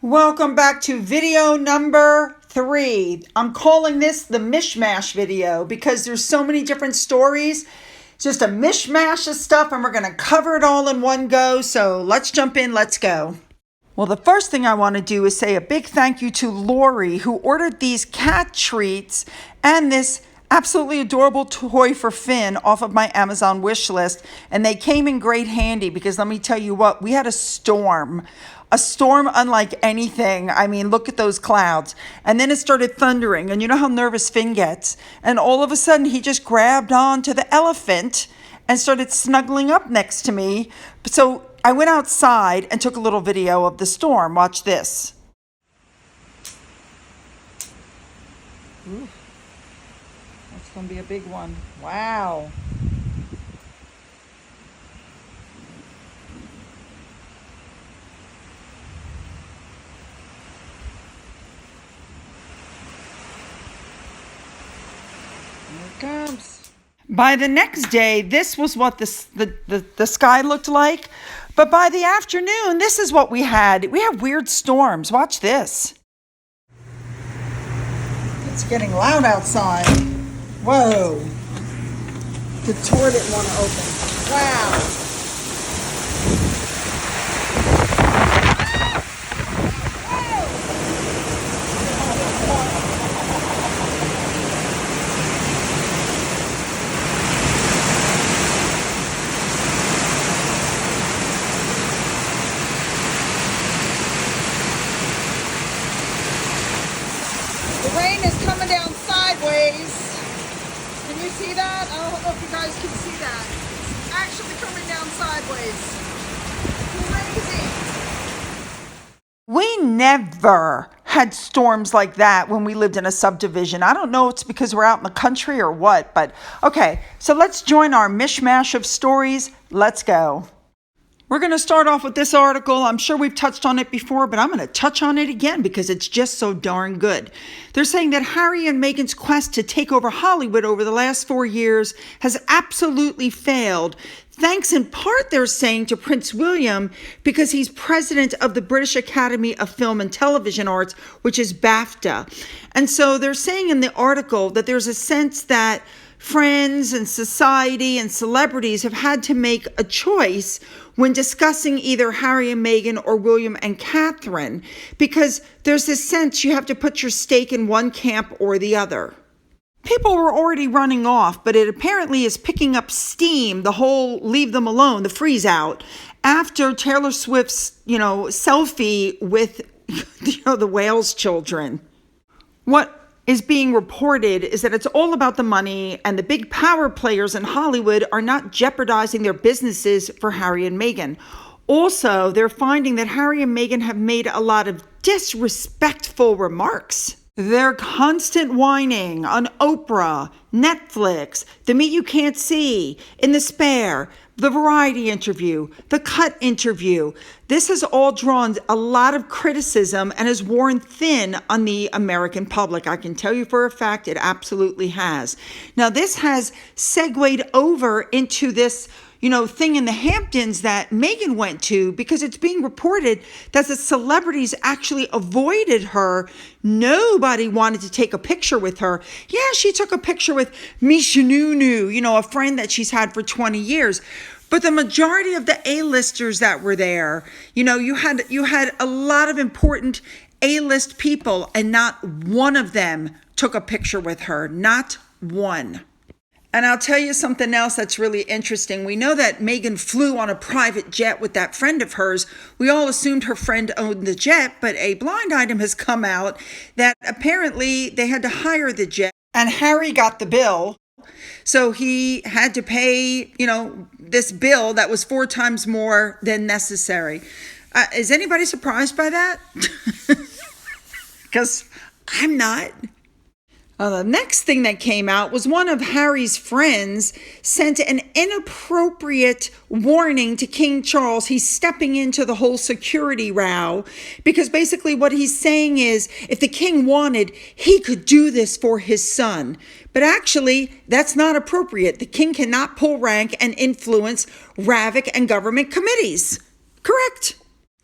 Welcome back to video number 3. I'm calling this the Mishmash video because there's so many different stories. It's just a mishmash of stuff and we're going to cover it all in one go. So let's jump in. Let's go. Well, the first thing I want to do is say a big thank you to Lori, who ordered these cat treats and this absolutely adorable toy for Finn off of my Amazon wish list. And they came in great handy because let me tell you what, we had a storm unlike anything. I mean, look at those clouds. And then it started thundering. And you know how nervous Finn gets. And all of a sudden, he just grabbed onto the elephant and started snuggling up next to me. So I went outside and took a little video of the storm. Watch this. Ooh, that's going to be a big one. Wow. Comes. By the next day, this was what the sky looked like. But by the afternoon, this is what we had. We have weird storms. Watch this. It's getting loud outside. Whoa. The door didn't want to open. Wow. The rain is coming down sideways. Can you see that? I don't know if you guys can see that. It's actually coming down sideways. Crazy. We never had storms like that when we lived in a subdivision. I don't know if it's because we're out in the country or what, but okay. So let's join our mishmash of stories. Let's go. We're going to start off with this article. I'm sure we've touched on it before, but I'm going to touch on it again because it's just so darn good. They're saying that Harry and Meghan's quest to take over Hollywood over the last 4 years has absolutely failed. Thanks in part, they're saying, to Prince William because he's president of the British Academy of Film and Television Arts, which is BAFTA. And so they're saying in the article that there's a sense that friends and society and celebrities have had to make a choice when discussing either Harry and Meghan or William and Catherine, because there's this sense you have to put your stake in one camp or the other. People were already running off, but it apparently is picking up steam, the whole leave them alone, the freeze out, after Taylor Swift's, selfie with, the Wales children. What is being reported is that it's all about the money, and the big power players in Hollywood are not jeopardizing their businesses for Harry and Meghan. Also, they're finding that Harry and Meghan have made a lot of disrespectful remarks. Their constant whining on Oprah, Netflix, The Meat You Can't See, In the Spare, the Variety interview, the Cut interview. This has all drawn a lot of criticism and has worn thin on the American public. I can tell you for a fact it absolutely has. Now, this has segued over into this thing in the Hamptons that Meghan went to, because it's being reported that the celebrities actually avoided her. Nobody wanted to take a picture with her. Yeah, she took a picture with Mishmash, a friend that she's had for 20 years. But the majority of the A-listers that were there, you had a lot of important A-list people, and not one of them took a picture with her. Not one. And I'll tell you something else that's really interesting. We know that Meghan flew on a private jet with that friend of hers. We all assumed her friend owned the jet, but a blind item has come out that apparently they had to hire the jet, and Harry got the bill. So he had to pay, this bill that was 4 times more than necessary. Is anybody surprised by that? Because I'm not. The next thing that came out was one of Harry's friends sent an inappropriate warning to King Charles. He's stepping into the whole security row because basically what he's saying is if the king wanted, he could do this for his son. But actually, that's not appropriate. The king cannot pull rank and influence RAVIC and government committees. Correct.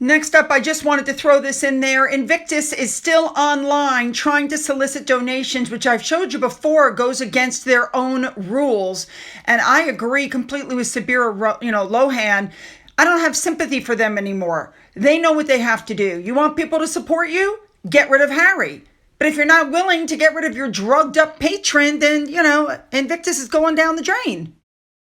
Next up, I just wanted to throw this in there. Invictus is still online trying to solicit donations, which I've showed you before goes against their own rules. And I agree completely with Sabira, Lohan. I don't have sympathy for them anymore. They know what they have to do. You want people to support you? Get rid of Harry. But if you're not willing to get rid of your drugged up patron, then, Invictus is going down the drain.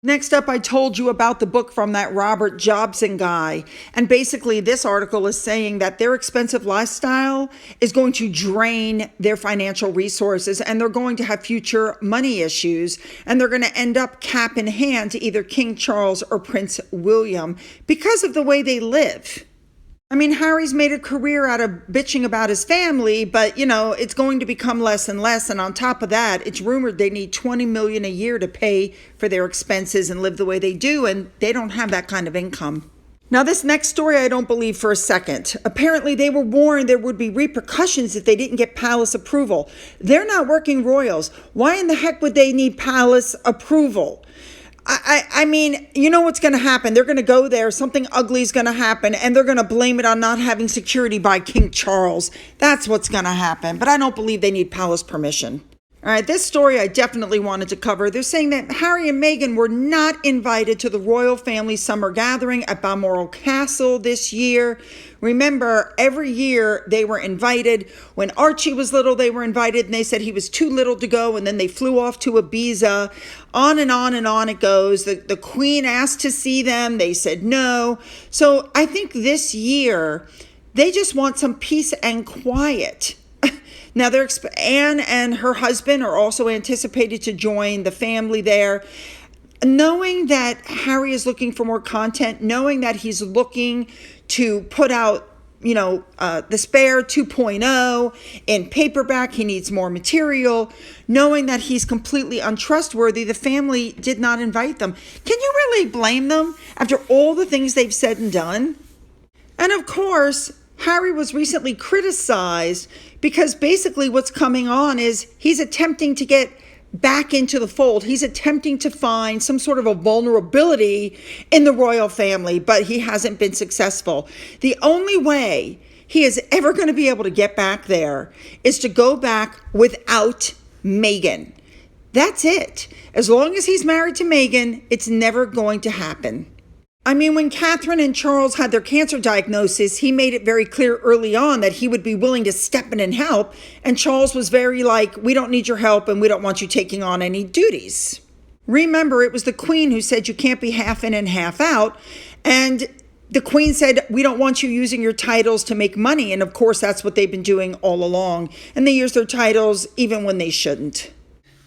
Next up, I told you about the book from that Robert Jobson guy. And basically, this article is saying that their expensive lifestyle is going to drain their financial resources and they're going to have future money issues. And they're going to end up cap in hand to either King Charles or Prince William because of the way they live. I mean, Harry's made a career out of bitching about his family, but, it's going to become less and less. And on top of that, it's rumored they need $20 million a year to pay for their expenses and live the way they do, and they don't have that kind of income. Now, this next story, I don't believe for a second. Apparently, they were warned there would be repercussions if they didn't get palace approval. They're not working royals. Why in the heck would they need palace approval? I mean, you know what's going to happen. They're going to go there. Something ugly is going to happen. And they're going to blame it on not having security by King Charles. That's what's going to happen. But I don't believe they need palace permission. All right, this story I definitely wanted to cover. They're saying that Harry and Meghan were not invited to the royal family summer gathering at Balmoral Castle this year. Remember, every year they were invited. When Archie was little, they were invited, and they said he was too little to go, and then they flew off to Ibiza. On and on and on it goes. The Queen asked to see them. They said no. So I think this year, they just want some peace and quiet. Now, Anne and her husband are also anticipated to join the family there. Knowing that Harry is looking for more content, knowing that he's looking to put out, the Spare 2.0 in paperback, he needs more material. Knowing that he's completely untrustworthy, the family did not invite them. Can you really blame them after all the things they've said and done? And of course, Harry was recently criticized because basically what's coming on is he's attempting to get back into the fold. He's attempting to find some sort of a vulnerability in the royal family, but he hasn't been successful. The only way he is ever going to be able to get back there is to go back without Meghan. That's it. As long as he's married to Meghan, it's never going to happen. I mean, when Catherine and Charles had their cancer diagnosis, he made it very clear early on that he would be willing to step in and help. And Charles was very like, we don't need your help and we don't want you taking on any duties. Remember, it was the Queen who said you can't be half in and half out. And the Queen said, we don't want you using your titles to make money. And of course, that's what they've been doing all along. And they use their titles even when they shouldn't.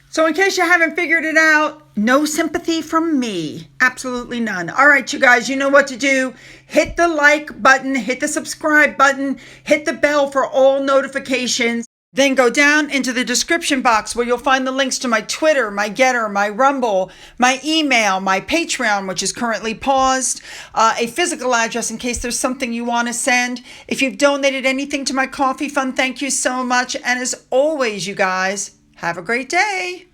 So in case you haven't figured it out, no sympathy from me. Absolutely none. All right, you guys, you know what to do. Hit the like button, hit the subscribe button, hit the bell for all notifications. Then go down into the description box where you'll find the links to my Twitter, my Gettr, my Rumble, my email, my Patreon, which is currently paused, a physical address in case there's something you want to send. If you've donated anything to my coffee fund, thank you so much. And as always, you guys, have a great day.